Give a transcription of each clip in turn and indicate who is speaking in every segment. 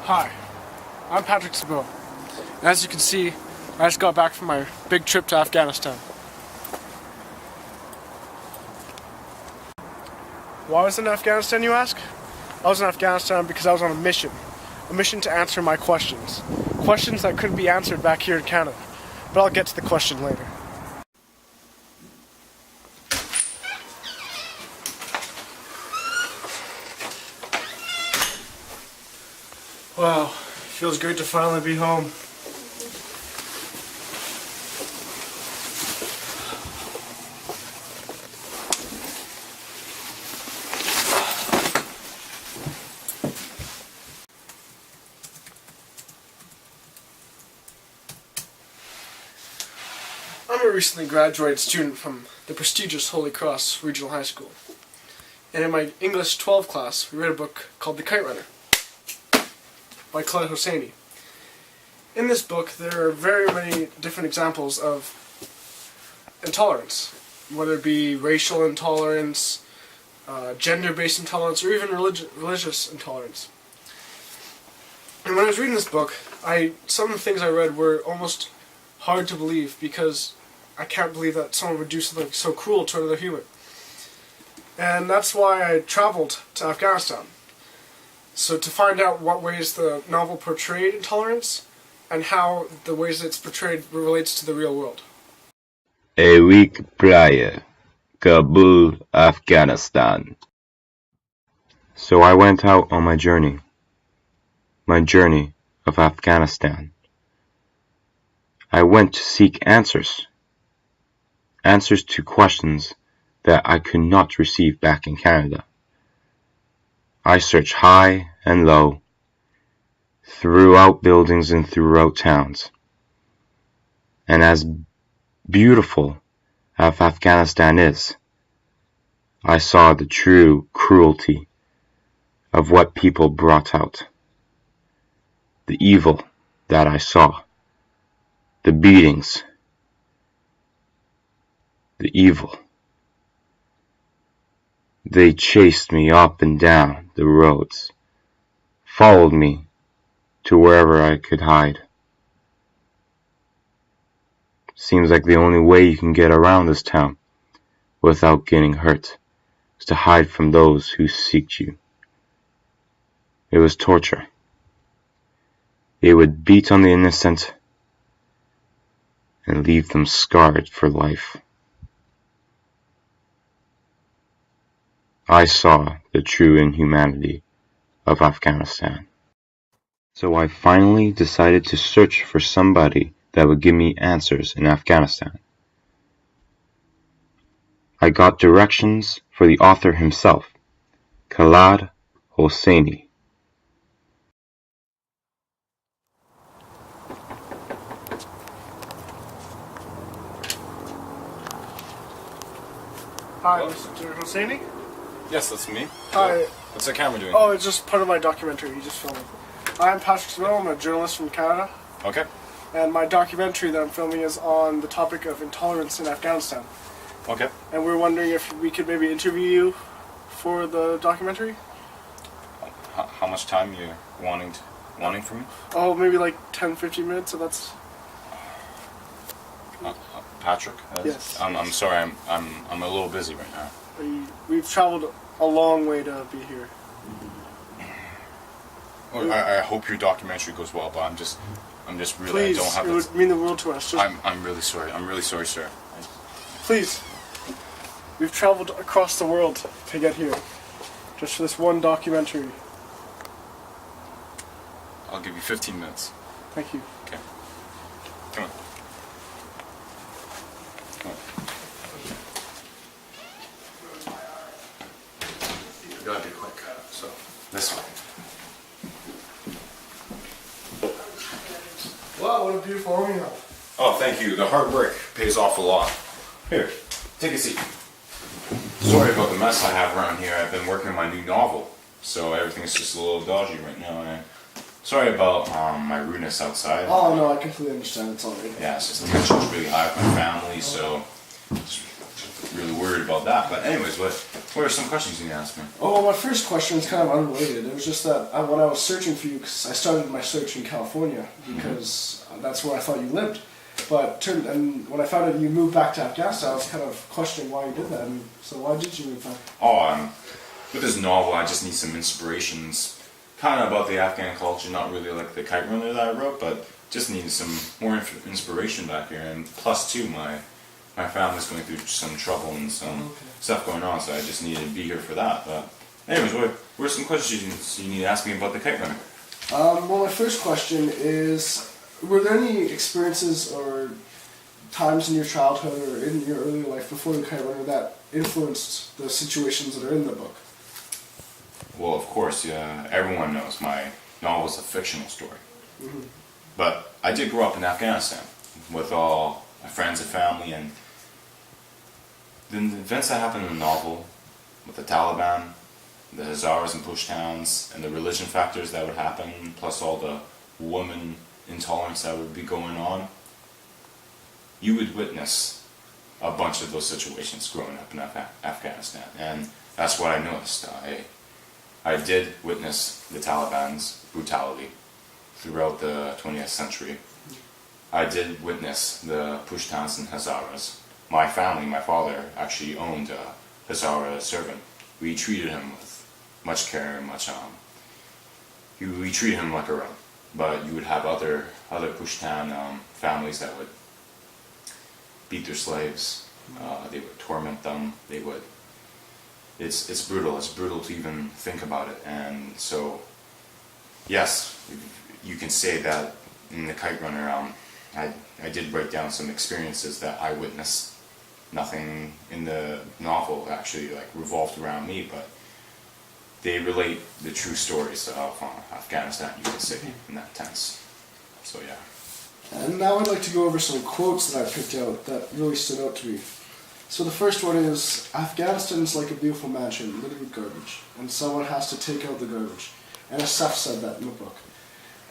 Speaker 1: Hi, I'm Patrick Szabo. And as you can see, I just got back from my big trip to Afghanistan. Why was I in Afghanistan, you ask? I was in Afghanistan because I was on a mission to answer my questions. Questions that couldn't be answered back here in Canada. But I'll get to the question later. Wow, feels great to finally be home. I'm a recently graduated student from the prestigious Holy Cross Regional High School. And in my English 12 class, we read a book called The Kite Runner by Khaled Hosseini. In this book, there are very many different examples of intolerance, whether it be racial intolerance, gender-based intolerance, or even religious intolerance. And when I was reading this book, some of the things I read were almost hard to believe, because I can't believe that someone would do something so cruel to another human. And that's why I traveled to Afghanistan. So to find out what ways the novel portrayed intolerance, and how the ways it's portrayed relates to the real world.
Speaker 2: A week prior, Kabul, Afghanistan. So I went out on my journey of Afghanistan. I went to seek answers to questions that I could not receive back in Canada. I searched high and low, throughout buildings and throughout towns. And as beautiful as Afghanistan is, I saw the true cruelty of what people brought out. The evil that I saw. The beatings. The evil. They chased me up and down the roads, followed me to wherever I could hide. Seems like the only way you can get around this town without getting hurt is to hide from those who seek you. It was torture. They would beat on the innocent and leave them scarred for life. I saw the true inhumanity of Afghanistan. So I finally decided to search for somebody that would give me answers in Afghanistan. I got directions for the author himself, Khaled Hosseini.
Speaker 1: Hi, Mr. Hosseini?
Speaker 3: Yes, that's me.
Speaker 1: Hi.
Speaker 3: What's the camera doing?
Speaker 1: Oh, it's just part of my documentary. You just filmed. I'm Patrick Szabo. I'm a journalist from Canada.
Speaker 3: Okay.
Speaker 1: And my documentary that I'm filming is on the topic of intolerance in Afghanistan.
Speaker 3: Okay.
Speaker 1: And we're wondering if we could maybe interview you for the documentary.
Speaker 3: How much time you wanting from me?
Speaker 1: Oh, maybe like 10-15 minutes. So that's.
Speaker 3: Patrick.
Speaker 1: Yes.
Speaker 3: I'm sorry. I'm a little busy right now.
Speaker 1: We've traveled a long way to be here.
Speaker 3: Well, I hope your documentary goes well, but I'm just really.
Speaker 1: Please,
Speaker 3: I don't have.
Speaker 1: It would mean the world to us.
Speaker 3: I'm really sorry. I'm really sorry, sir.
Speaker 1: Please. We've traveled across the world to get here, just for this one documentary.
Speaker 3: I'll give you 15 minutes.
Speaker 1: Thank you.
Speaker 3: Okay. Come on. You gotta be quick. So this way.
Speaker 1: Wow, what a beautiful home you have.
Speaker 3: Oh, thank you. The hard work pays off a lot. Here, take a seat. Sorry about the mess I have around here. I've been working on my new novel, so everything's just a little dodgy right now. And sorry about my rudeness outside.
Speaker 1: Oh no, I completely understand. It's all right.
Speaker 3: Yeah, it's just the tension's really high with my family, so just really worried about that. But anyways, What are some questions you need to ask me?
Speaker 1: Oh, well, my first question is kind of unrelated. It was just that when I was searching for you, because I started my search in California, because that's where I thought you lived. And when I found out you moved back to Afghanistan, I was kind of questioning why you did that. And so why did you move back?
Speaker 3: With this novel, I just need some inspirations, kind of about the Afghan culture, not really like the Kite Runner that I wrote, but just needed some more inspiration back here. And plus, too, my family's going through some trouble and some stuff going on, so I just needed to be here for that. But anyways, what are some questions you need to ask me about the Kite Runner?
Speaker 1: Well, my first question is, were there any experiences or times in your childhood or in your early life before the Kite Runner that influenced the situations that are in the book?
Speaker 3: Well, of course, everyone knows my novel is a fictional story.
Speaker 1: Mm-hmm.
Speaker 3: But I did grow up in Afghanistan with all my friends and family, and the events that happened in the novel with the Taliban, the Hazaras and Pushtowns, and the religion factors that would happen, plus all the woman intolerance that would be going on, you would witness a bunch of those situations growing up in Afghanistan, and that's what I noticed. I did witness the Taliban's brutality throughout the 20th century. I did witness the Pushtowns and Hazaras. My family, my father, actually owned a Hazara servant. We treated him with much care and we treated him like our own. But you would have other Pushtan families that would beat their slaves. They would torment them. It's brutal. It's brutal to even think about it. And so, yes, you can say that in the Kite Runner, I did write down some experiences that I witnessed. Nothing in the novel actually revolved around me, but they relate the true stories of Afghanistan, you could say, in that tense. So yeah.
Speaker 1: And now I'd like to go over some quotes that I picked out that really stood out to me. So the first one is, Afghanistan is like a beautiful mansion littered with garbage, and someone has to take out the garbage. And Asaf said that in the book.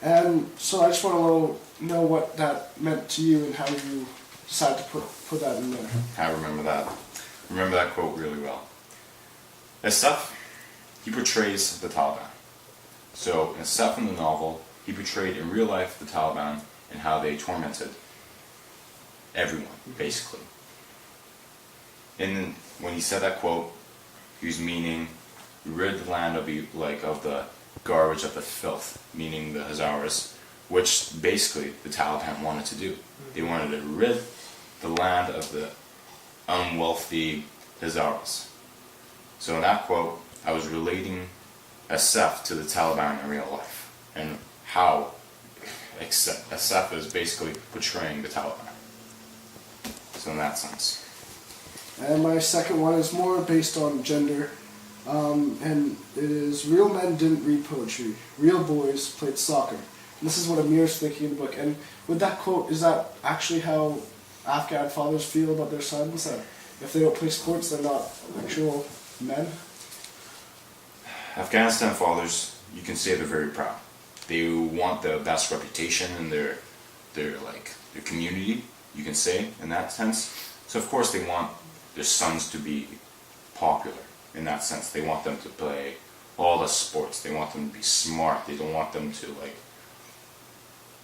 Speaker 1: And so I just want to know what that meant to you and how you decided to put that in there.
Speaker 3: I remember that. Remember that quote really well. Asaf, he portrays the Taliban. So Asaf in the novel, he portrayed in real life the Taliban and how they tormented everyone, basically. And when he said that quote, he was meaning rid the land of the garbage, of the filth, meaning the Hazaras, which basically the Taliban wanted to do. They wanted to rid the land of the unwealthy Hazaras. So in that quote, I was relating Asaf to the Taliban in real life, and how Asaf is basically portraying the Taliban. So in that sense.
Speaker 1: And my second one is more based on gender, and it is, real men didn't read poetry, real boys played soccer. And this is what Amir's thinking in the book. And with that quote, is that actually how Afghan fathers feel about their sons, that if they don't play sports, they're not actual men?
Speaker 3: Afghanistan fathers, you can say they're very proud. They want the best reputation in their community, you can say, in that sense. So of course they want their sons to be popular in that sense. They want them to play all the sports. They want them to be smart. They don't want them to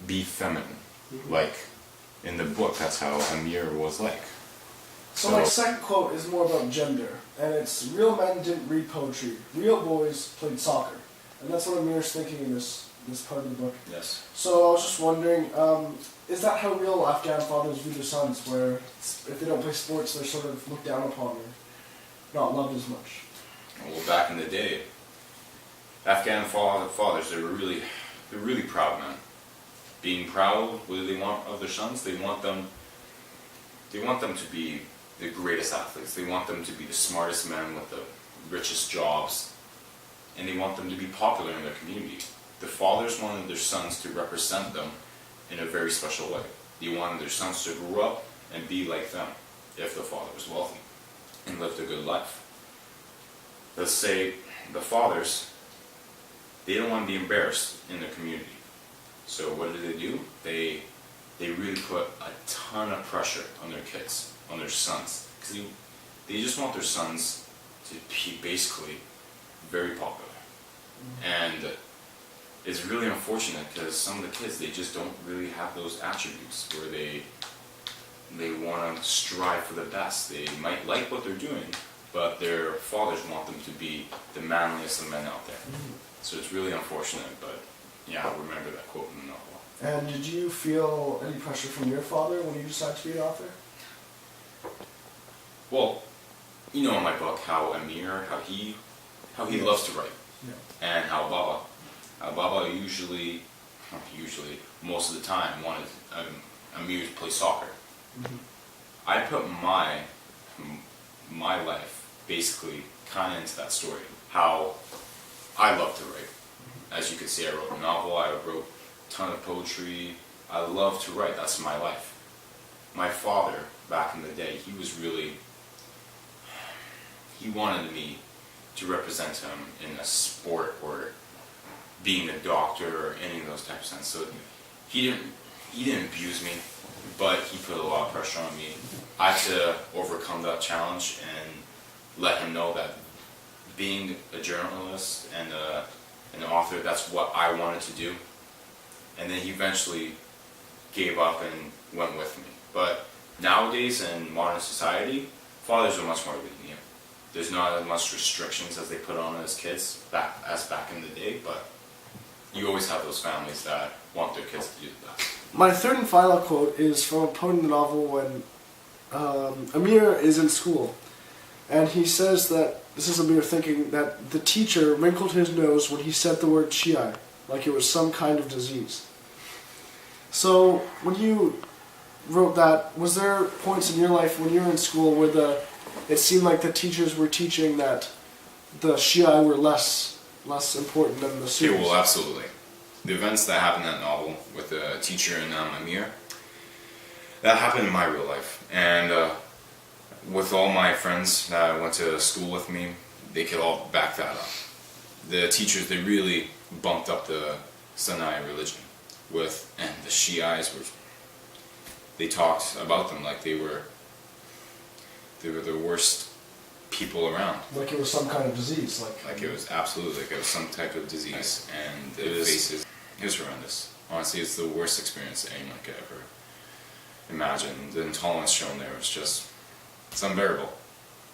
Speaker 3: be feminine. Mm-hmm. In the book, that's how Amir was like.
Speaker 1: So my second quote is more about gender, and it's, real men didn't read poetry, real boys played soccer. And that's what Amir's thinking in this part of the book.
Speaker 3: Yes.
Speaker 1: So I was just wondering, is that how real Afghan fathers view their sons, where if they don't play sports, they're sort of looked down upon or not loved as much?
Speaker 3: Well, back in the day, Afghan fathers, they're really proud men. Being proud, what do they want of their sons? They want them to be the greatest athletes. They want them to be the smartest men with the richest jobs, and they want them to be popular in their community. The fathers wanted their sons to represent them in a very special way. They wanted their sons to grow up and be like them, if the father was wealthy and lived a good life. Let's say the fathers, they don't want to be embarrassed in their community. So what do? They really put a ton of pressure on their kids, on their sons, because they just want their sons to be basically very popular. And it's really unfortunate because some of the kids, they just don't really have those attributes where they want to strive for the best. They might like what they're doing, but their fathers want them to be the manliest of men out there. So it's really unfortunate, but yeah, I remember that quote in the novel.
Speaker 1: And did you feel any pressure from your father when you decided to be an author?
Speaker 3: Well, you know in my book how Amir, how he loves to write, and how Baba usually, most of the time wanted Amir to play soccer. I put my life basically kind of into that story. How I love to write. As you can see, I wrote a novel. I wrote a ton of poetry. I love to write. That's my life. My father, back in the day, he wanted me to represent him in a sport or being a doctor or any of those types of things. So he didn't abuse me, but he put a lot of pressure on me. I had to overcome that challenge and let him know that being a journalist and an author, that's what I wanted to do. And then he eventually gave up and went with me. But nowadays in modern society, fathers are much more lenient. There's not as much restrictions as they put on as kids back in the day, but you always have those families that want their kids to do the best.
Speaker 1: My third and final quote is from a point in the novel when Amir is in school, and he says that, this is Amir thinking, that the teacher wrinkled his nose when he said the word Shiite, like it was some kind of disease. So when you wrote that, was there points in your life when you were in school where it seemed like the teachers were teaching that the Shiite were less important than the Sunnis?
Speaker 3: Okay, well, absolutely. The events that happened in that novel with the teacher and Amir, that happened in my real life. And with all my friends that went to school with me, they could all back that up. The teachers, they really bumped up the Sunni religion and the Shiites they talked about them like they were the worst people around.
Speaker 1: Like it was some kind of disease.
Speaker 3: Like it was absolutely, like it was some type of disease. And it was horrendous. Honestly, it's the worst experience anyone could ever imagine. The intolerance shown there was it's unbearable.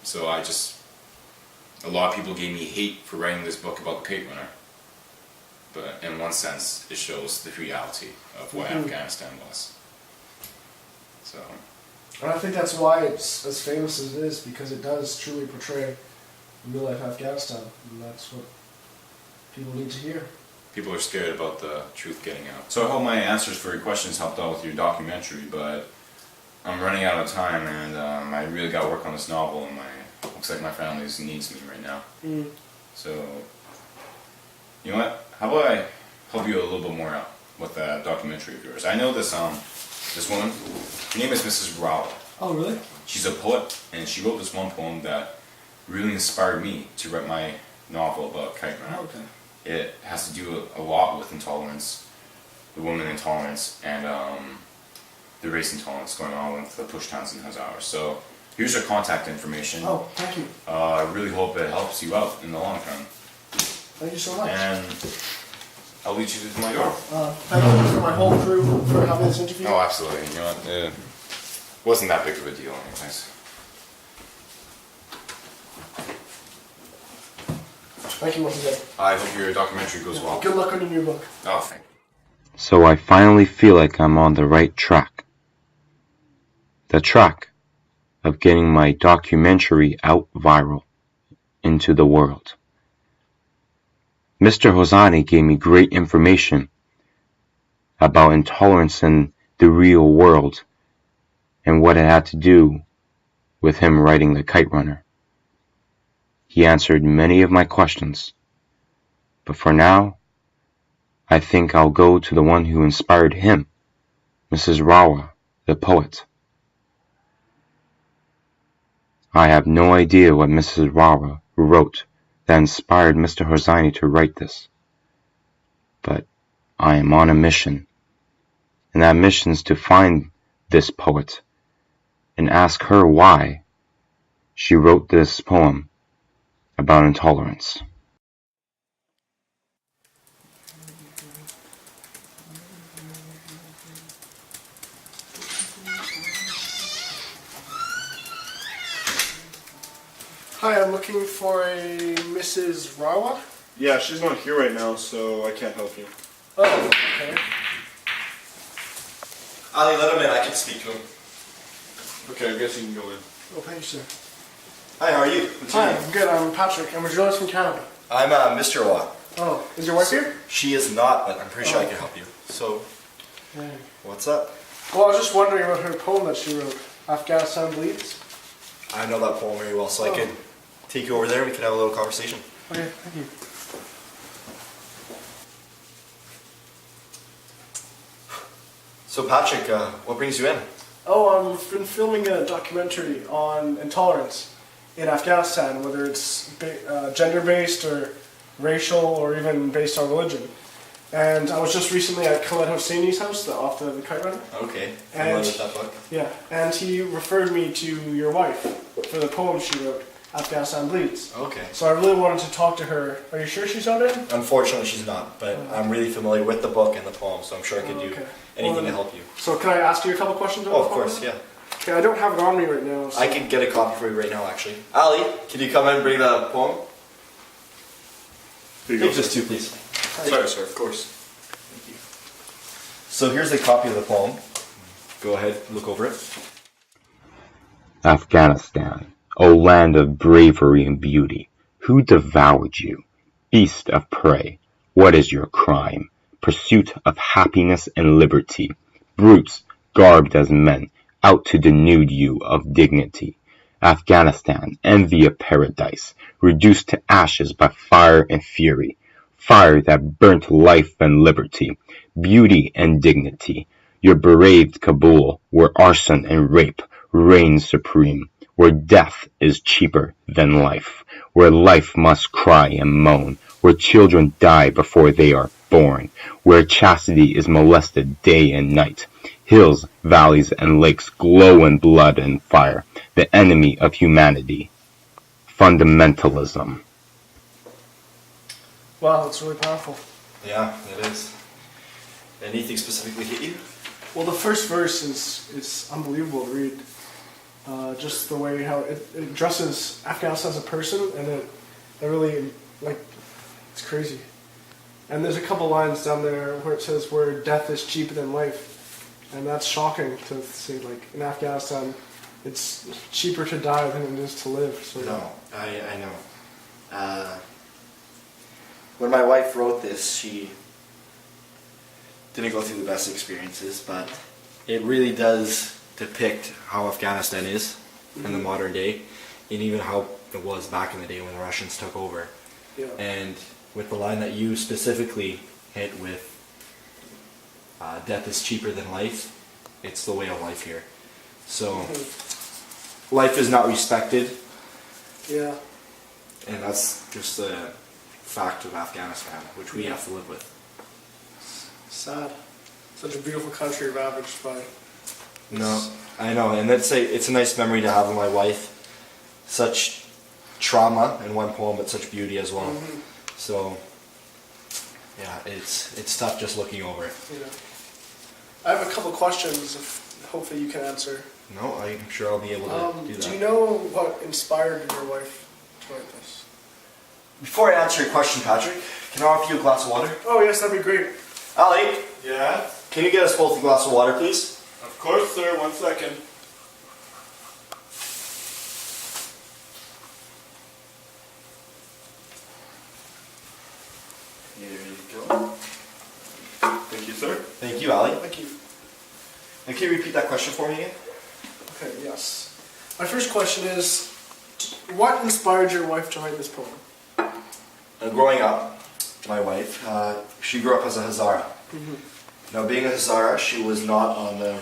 Speaker 3: So a lot of people gave me hate for writing this book about the Kite Runner. But in one sense, it shows the reality of what Afghanistan was. So.
Speaker 1: And I think that's why it's as famous as it is, because it does truly portray real-life Afghanistan, and that's what people need to hear.
Speaker 3: People are scared about the truth getting out. So I hope my answers for your questions helped out with your documentary, but I'm running out of time, and I really got to work on this novel, and looks like my family needs me right now. So, you know what? How about I help you a little bit more out with that documentary of yours? I know this woman, her name is Mrs. Rao.
Speaker 1: Oh, really?
Speaker 3: She's a poet, and she wrote this one poem that really inspired me to write my novel about Kite Runner.
Speaker 1: Okay.
Speaker 3: It has to do a lot with intolerance, the woman intolerance, and the race intolerance going on with the Pushtuns and Hazaras. So here's her contact information.
Speaker 1: Oh, thank you.
Speaker 3: I really hope it helps you out in the long term.
Speaker 1: Thank you so much.
Speaker 3: And I'll lead you to my door.
Speaker 1: Thank you for my whole crew for having this interview.
Speaker 3: Oh, absolutely. You know what? It wasn't that big of a deal anyways.
Speaker 1: Thank you once again.
Speaker 3: I hope your documentary goes well.
Speaker 1: Good luck on your new book.
Speaker 3: Oh, thank you.
Speaker 2: So I finally feel like I'm on the right track. The track of getting my documentary out viral into the world. Mr. Hosani gave me great information about intolerance in the real world and what it had to do with him writing The Kite Runner. He answered many of my questions, but for now, I think I'll go to the one who inspired him, Mrs. Rawa, the poet. I have no idea what Mrs. Rawa wrote that inspired Mr. Hosani to write this, but I am on a mission, and that mission is to find this poet and ask her why she wrote this poem about intolerance.
Speaker 1: Hi, I'm looking for a Mrs. Rawa.
Speaker 4: Yeah, she's not here right now, so I can't help you.
Speaker 1: Oh, okay.
Speaker 5: Ali, let him in. I can speak to him.
Speaker 4: Okay, I guess you can go in.
Speaker 1: Oh, thank you, sir.
Speaker 5: Hi, how are you? What's your
Speaker 1: Hi,
Speaker 5: name?
Speaker 1: I'm good. I'm Patrick. I'm a journalist from Canada.
Speaker 5: I'm Mr. Watt.
Speaker 1: Oh, is your wife here?
Speaker 5: She is not, but I'm pretty sure I can help you. So,
Speaker 1: Yeah.
Speaker 5: what's up?
Speaker 1: Well, I was just wondering about her poem that she wrote, Afghanistan Bleeds.
Speaker 5: I know that poem very well, so I
Speaker 1: Oh.
Speaker 5: could take you over there and we can have a little conversation.
Speaker 1: Okay, thank you.
Speaker 5: So, Patrick, what brings you in?
Speaker 1: Oh, I've been filming a documentary on intolerance in Afghanistan, whether it's gender-based or racial or even based on religion. And I was just recently at Khaled Hosseini's house, the author of the Kite Runner.
Speaker 5: Okay, familiar
Speaker 1: And-
Speaker 5: with that book?
Speaker 1: Yeah, and he referred me to your wife for the poem she wrote, Afghanistan Bleeds.
Speaker 5: Okay.
Speaker 1: So I really wanted to talk to her. Are you sure she's not in?
Speaker 5: Unfortunately, she's not, but I'm really familiar with the book and the poem, so I'm sure I could do
Speaker 1: Okay.
Speaker 5: anything
Speaker 1: Well,
Speaker 5: to help you.
Speaker 1: So can I ask you a couple questions about
Speaker 5: Oh,
Speaker 1: the
Speaker 5: of
Speaker 1: poem?
Speaker 5: course, yeah.
Speaker 1: Okay, I don't have it on me right now. So.
Speaker 5: I can get a copy for you right now, actually. Ali, can you come in and bring the poem?
Speaker 4: Here you go.
Speaker 5: Take this too, please.
Speaker 4: Sorry, sir.
Speaker 5: Of course. Thank you. So here's a copy of the poem. Go ahead, look over it.
Speaker 2: Afghanistan, O land of bravery and beauty, who devoured you? Beast of prey, what is your crime? Pursuit of happiness and liberty. Brutes, garbed as men, out to denude you of dignity. Afghanistan, envy of paradise, reduced to ashes by fire and fury. Fire that burnt life and liberty, beauty and dignity. Your bereaved Kabul, where arson and rape reign supreme, where death is cheaper than life, where life must cry and moan, where children die before they are born, where chastity is molested day and night. Hills, valleys, and lakes glow in blood and fire, the enemy of humanity. Fundamentalism.
Speaker 1: Wow, that's really powerful.
Speaker 5: Yeah, it is. Anything specifically hit you?
Speaker 1: Well, the first verse is unbelievable to read. Just the way how it addresses Afghanistan as a person, and it really, like, it's crazy. And there's a couple lines down there where it says where death is cheaper than life. And that's shocking to see, like, in Afghanistan, it's cheaper to die than it is to live. So
Speaker 5: No, I know. When my wife wrote this, she didn't go through the best experiences, but it really does depict how Afghanistan is in the modern day, and even how it was back in the day when the Russians took over.
Speaker 1: Yeah.
Speaker 5: And with the line that you specifically hit with, death is cheaper than life, it's the way of life here. So, life is not respected,
Speaker 1: Yeah.
Speaker 5: and that's just a fact of Afghanistan, which we have to live with.
Speaker 1: Sad. Such a beautiful country ravaged by.
Speaker 5: No, I know, and it's a nice memory to have with my wife. Such trauma in one poem, but such beauty as well.
Speaker 1: Mhm.
Speaker 5: So, yeah, it's tough just looking over it.
Speaker 1: Yeah. I have a couple questions. If hopefully you can answer.
Speaker 5: No, I'm sure I'll be able to do that.
Speaker 1: Do you know what inspired your wife to write this?
Speaker 5: Before I answer your question, Patrick, can I offer you a glass of water?
Speaker 1: Oh yes, that'd be great.
Speaker 5: Ali,
Speaker 4: Yeah?
Speaker 5: can you get us both a glass of water, please?
Speaker 4: Of course, sir. 1 second.
Speaker 5: Here you go.
Speaker 4: Thank you, sir.
Speaker 5: Thank you, Ali.
Speaker 1: Thank you.
Speaker 5: And can you repeat that question for me again?
Speaker 1: Okay, yes. My first question is, what inspired your wife to write this poem?
Speaker 5: Growing up, my wife, she grew up as a Hazara. Now, being a Hazara, she was not on the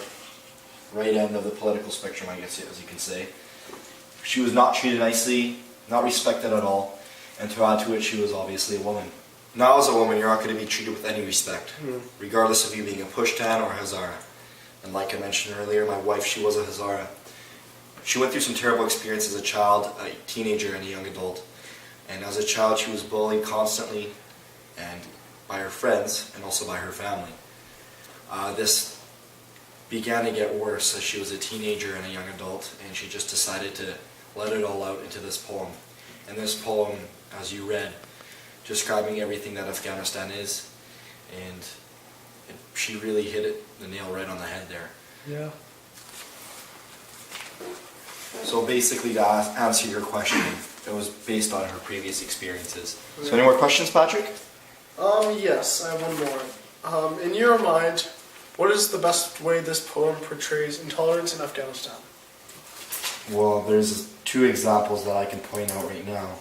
Speaker 5: right end of the political spectrum, I guess, as you can say. She was not treated nicely, not respected at all, and to add to it, she was obviously a woman. Now, as a woman, you're not going to be treated with any respect, regardless of you being a Pushtan or a Hazara. And like I mentioned earlier, my wife, she was a Hazara. She went through some terrible experiences as a child, a teenager, and a young adult. And as a child, she was bullied constantly, and by her friends and also by her family. This began to get worse as she was a teenager and a young adult, and she just decided to let it all out into this poem. And this poem, as you read, describing everything that Afghanistan is, and she really hit the nail right on the head there.
Speaker 1: Yeah.
Speaker 5: So basically, to answer your question, it was based on her previous experiences. So any more questions, Patrick?
Speaker 1: Yes, I have one more. In your mind, what is the best way this poem portrays intolerance in Afghanistan?
Speaker 5: Well, there's 2 examples that I can point out right now.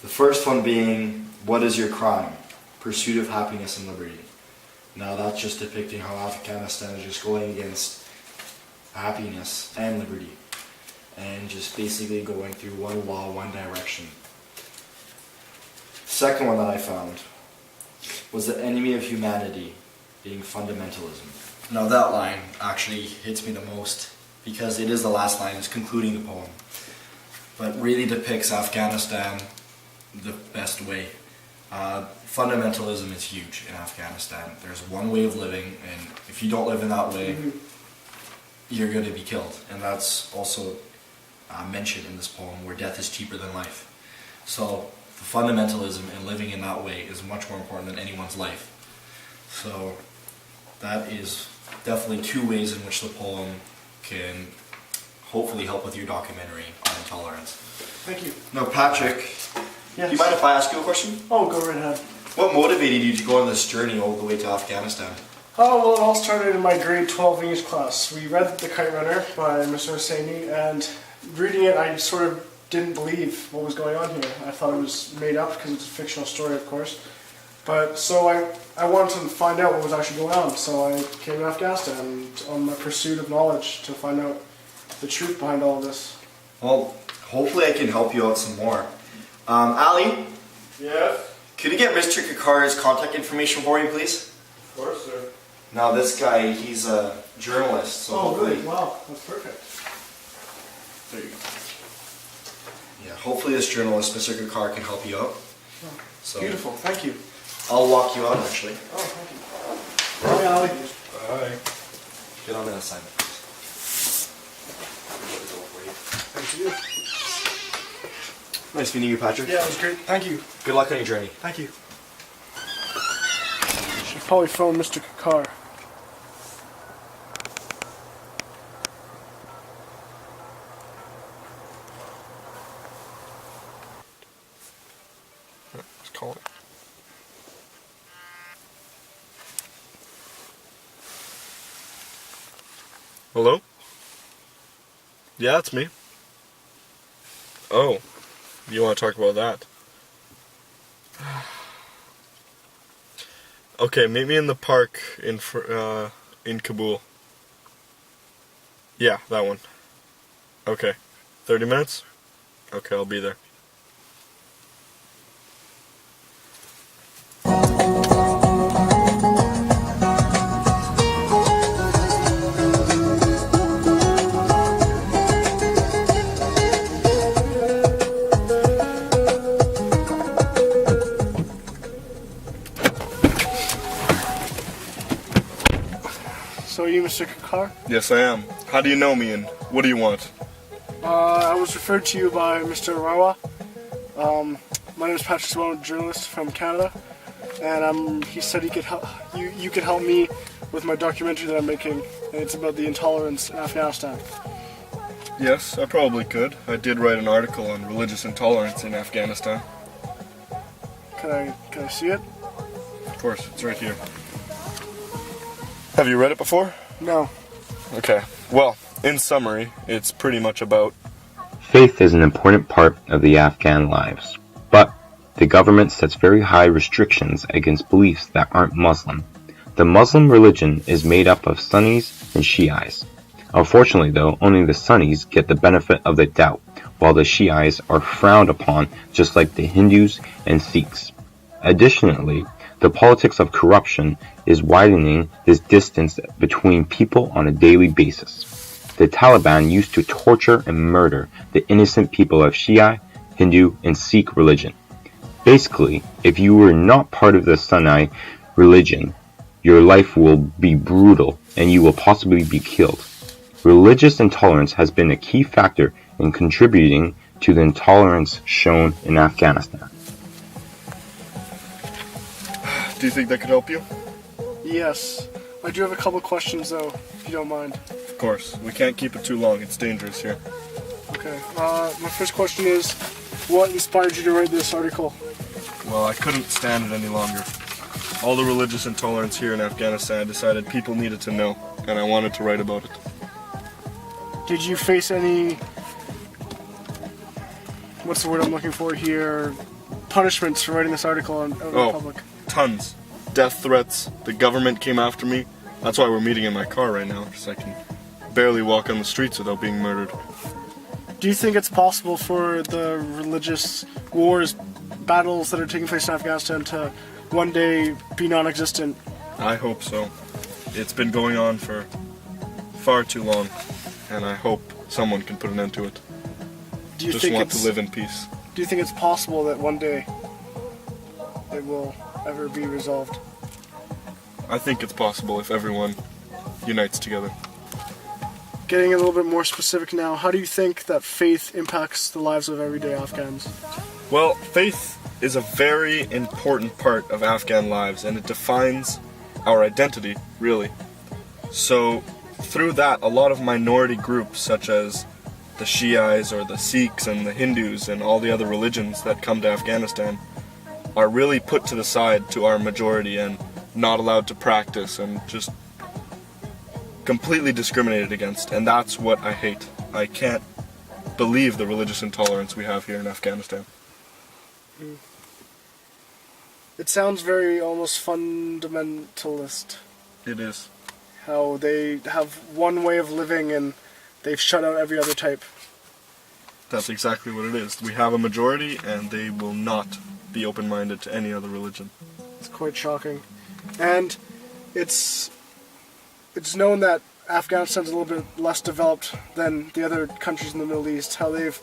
Speaker 5: The first one being, what is your crime? Pursuit of happiness and liberty. Now that's just depicting how Afghanistan is just going against happiness and liberty, and just basically going through one law, one direction. Second one that I found was the enemy of humanity being fundamentalism. Now that line actually hits me the most because it is the last line, it's concluding the poem, but really depicts Afghanistan the best way. Fundamentalism is huge in Afghanistan. There's one way of living, and if you don't live in that way, you're going to be killed. And that's also mentioned in this poem, where death is cheaper than life. So the fundamentalism and living in that way is much more important than anyone's life. So that is definitely 2 ways in which the poem can hopefully help with your documentary on intolerance.
Speaker 1: Thank you.
Speaker 5: Now, Patrick,
Speaker 1: Yes.
Speaker 5: do you mind if I ask you a question?
Speaker 1: Oh, go right ahead.
Speaker 5: What motivated you to go on this journey all the way to Afghanistan?
Speaker 1: Oh, well, it all started in my grade 12 English class. We read The Kite Runner by Mr. Hosseini, and reading it, I sort of didn't believe what was going on here. I thought it was made up because it's a fictional story, of course. But so I wanted to find out what was actually going on, so I came to Afghanistan on my pursuit of knowledge to find out the truth behind all of this.
Speaker 5: Well, hopefully I can help you out some more. Ali,
Speaker 4: Yes?
Speaker 5: could you get Mr. Kakar's contact information for me, please?
Speaker 4: Of course, sir.
Speaker 5: Now, this guy, he's a journalist, so
Speaker 1: Oh,
Speaker 5: hopefully,
Speaker 1: really? Wow, that's perfect.
Speaker 4: There you go.
Speaker 5: yeah, hopefully this journalist, Mr. Kakar, can help you out. So
Speaker 1: Beautiful, thank you.
Speaker 5: I'll walk you out, actually.
Speaker 1: Oh, thank you. Bye, Ali.
Speaker 4: Bye.
Speaker 5: Get on that assignment, please.
Speaker 1: Thank you.
Speaker 5: Nice meeting you, Patrick.
Speaker 1: Yeah, it was great. Thank you.
Speaker 5: Good luck on your journey.
Speaker 1: Thank you. Should probably phone Mr. Kakar.
Speaker 4: Let's call it. Hello? Yeah, it's me. Oh, you want to talk about that? Okay, meet me in the park in Kabul. Yeah, that one. Okay. 30 minutes? Okay, I'll be there.
Speaker 1: So are you Mr. Kakar?
Speaker 4: Yes, I am. How do you know me and what do you want?
Speaker 1: I was referred to you by Mr. Rawa. My name is Patrick Szabo, I'm a journalist from Canada, and he said he could help you could help me with my documentary that I'm making, and it's about the intolerance in Afghanistan.
Speaker 4: Yes, I probably could. I did write an article on religious intolerance in Afghanistan.
Speaker 1: Can I see it?
Speaker 4: Of course, it's right here. Have you read it before?
Speaker 1: No.
Speaker 4: Okay. Well, in summary, it's pretty much about
Speaker 2: Faith is an important part of the Afghan lives, but the government sets very high restrictions against beliefs that aren't Muslim. The Muslim religion is made up of Sunnis and Shiites. Unfortunately, though, only the Sunnis get the benefit of the doubt, while the Shiites are frowned upon just like the Hindus and Sikhs. Additionally, the politics of corruption is widening this distance between people on a daily basis. The Taliban used to torture and murder the innocent people of Shia, Hindu, and Sikh religion. Basically, if you were not part of the Sunni religion, your life will be brutal and you will possibly be killed. Religious intolerance has been a key factor in contributing to the intolerance shown in Afghanistan.
Speaker 4: Do you think that could help you?
Speaker 1: Yes. I do have a couple questions though, if you don't mind.
Speaker 4: Of course. We can't keep it too long. It's dangerous here.
Speaker 1: Okay. My first question is, what inspired you to write this article?
Speaker 4: Well, I couldn't stand it any longer. All the religious intolerance here in Afghanistan, I decided people needed to know, and I wanted to write about it.
Speaker 1: Did you face any, what's the word I'm looking for here, punishments for writing this article out in public?
Speaker 4: Tons. Death threats. The government came after me. That's why we're meeting in my car right now, because I can barely walk on the streets without being murdered.
Speaker 1: Do you think it's possible for the religious wars, battles that are taking place in Afghanistan to one day be non-existent?
Speaker 4: I hope so. It's been going on for far too long, and I hope someone can put an end to it.
Speaker 1: Do you
Speaker 4: Just
Speaker 1: think
Speaker 4: want to live in peace.
Speaker 1: Do you think it's possible that one day it will ever be resolved?
Speaker 4: I think it's possible if everyone unites together.
Speaker 1: Getting a little bit more specific now, how do you think that faith impacts the lives of everyday Afghans?
Speaker 4: Well, faith is a very important part of Afghan lives, and it defines our identity, really. So, through that, a lot of minority groups, such as the Shiites or the Sikhs and the Hindus and all the other religions that come to Afghanistan, are really put to the side to our majority and not allowed to practice and just completely discriminated against, and that's what I hate. I can't believe the religious intolerance we have here in Afghanistan.
Speaker 1: It sounds very almost fundamentalist.
Speaker 4: It is.
Speaker 1: How they have one way of living and they've shut out every other type.
Speaker 4: That's exactly what it is. We have a majority and they will not be open-minded to any other religion.
Speaker 1: It's quite shocking. And it's known that Afghanistan's a little bit less developed than the other countries in the Middle East, how they've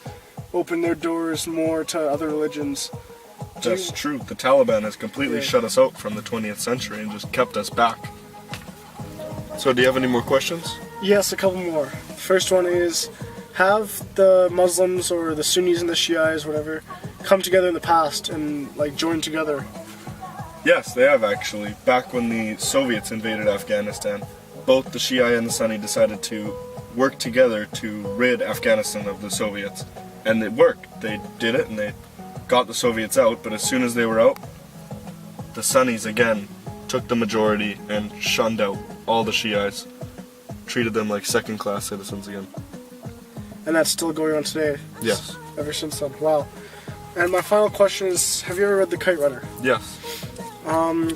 Speaker 1: opened their doors more to other religions.
Speaker 4: That's true. The Taliban has completely shut us out from the 20th century and just kept us back. So do you have any more questions?
Speaker 1: Yes, a couple more. First one is, have the Muslims or the Sunnis and the Shiites, whatever, come together in the past and join together?
Speaker 4: Yes, they have actually. Back when the Soviets invaded Afghanistan, both the Shia and the Sunni decided to work together to rid Afghanistan of the Soviets. And it worked. They did it and they got the Soviets out, but as soon as they were out, the Sunnis again took the majority and shunned out all the Shiites, treated them like second-class citizens again.
Speaker 1: And that's still going on today?
Speaker 4: Yes.
Speaker 1: Ever since then. Wow. And my final question is, have you ever read The Kite Runner?
Speaker 4: Yes.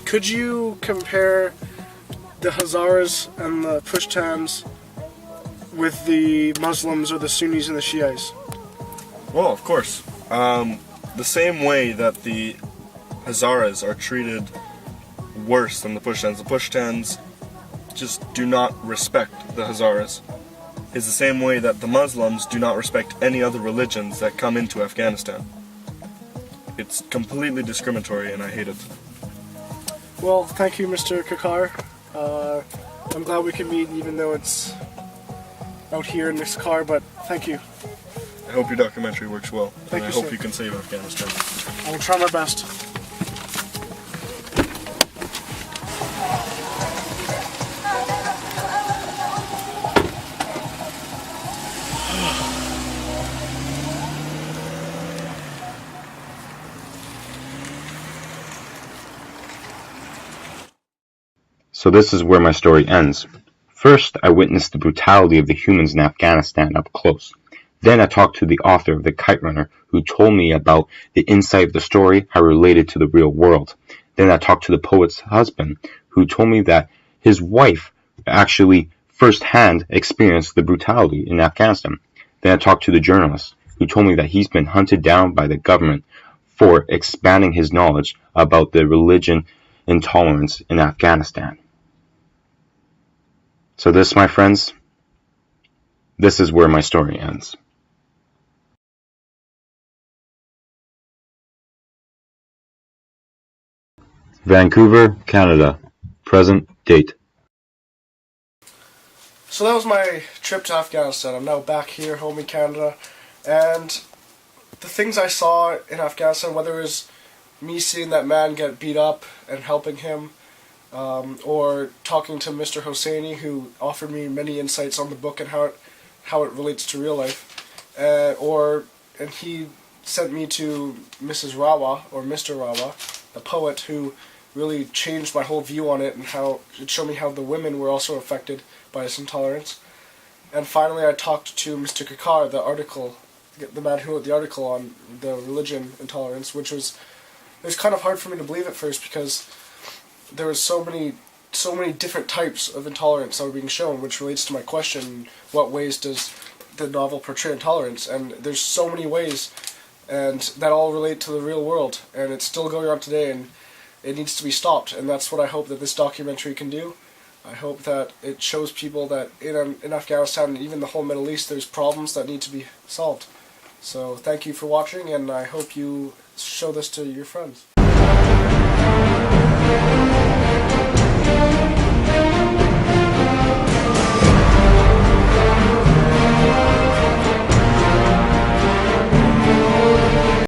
Speaker 1: Could you compare the Hazaras and the Pashtuns with the Muslims or the Sunnis and the Shiites?
Speaker 4: Well, of course. The same way that the Hazaras are treated worse than the Pashtuns just do not respect the Hazaras, is the same way that the Muslims do not respect any other religions that come into Afghanistan. It's completely discriminatory and I hate it.
Speaker 1: Well, thank you, Mr. Kakar. I'm glad we can meet even though it's out here in this car, but thank you.
Speaker 4: I hope your documentary works well.
Speaker 1: Thank
Speaker 4: and
Speaker 1: you,
Speaker 4: I hope
Speaker 1: sir.
Speaker 4: you can save Afghanistan.
Speaker 1: I will try my best.
Speaker 2: So this is where my story ends. First, I witnessed the brutality of the humans in Afghanistan up close. Then I talked to the author of The Kite Runner, who told me about the insight of the story, how it related to the real world. Then I talked to the poet's husband, who told me that his wife actually firsthand experienced the brutality in Afghanistan. Then I talked to the journalist, who told me that he's been hunted down by the government for expanding his knowledge about the religion intolerance in Afghanistan. So this, my friends, this is where my story ends. Vancouver, Canada. Present date.
Speaker 1: So that was my trip to Afghanistan. I'm now back here, home in Canada, and the things I saw in Afghanistan, whether it was me seeing that man get beat up and helping him, or talking to Mr. Hosseini, who offered me many insights on the book and how it relates to real life, and he sent me to Mrs. Rawa, or Mr. Rawa, the poet, who really changed my whole view on it, and how it showed me how the women were also affected by this intolerance. And finally I talked to Mr. Kakar, the man who wrote the article on the religion intolerance, it was kind of hard for me to believe at first, because there was so many different types of intolerance that were being shown, which relates to my question, what ways does the novel portray intolerance? And there's so many ways, and that all relate to the real world, and it's still going on today, and it needs to be stopped, and that's what I hope that this documentary can do. I hope that it shows people that in Afghanistan and even the whole Middle East, there's problems that need to be solved. So thank you for watching, and I hope you show this to your friends.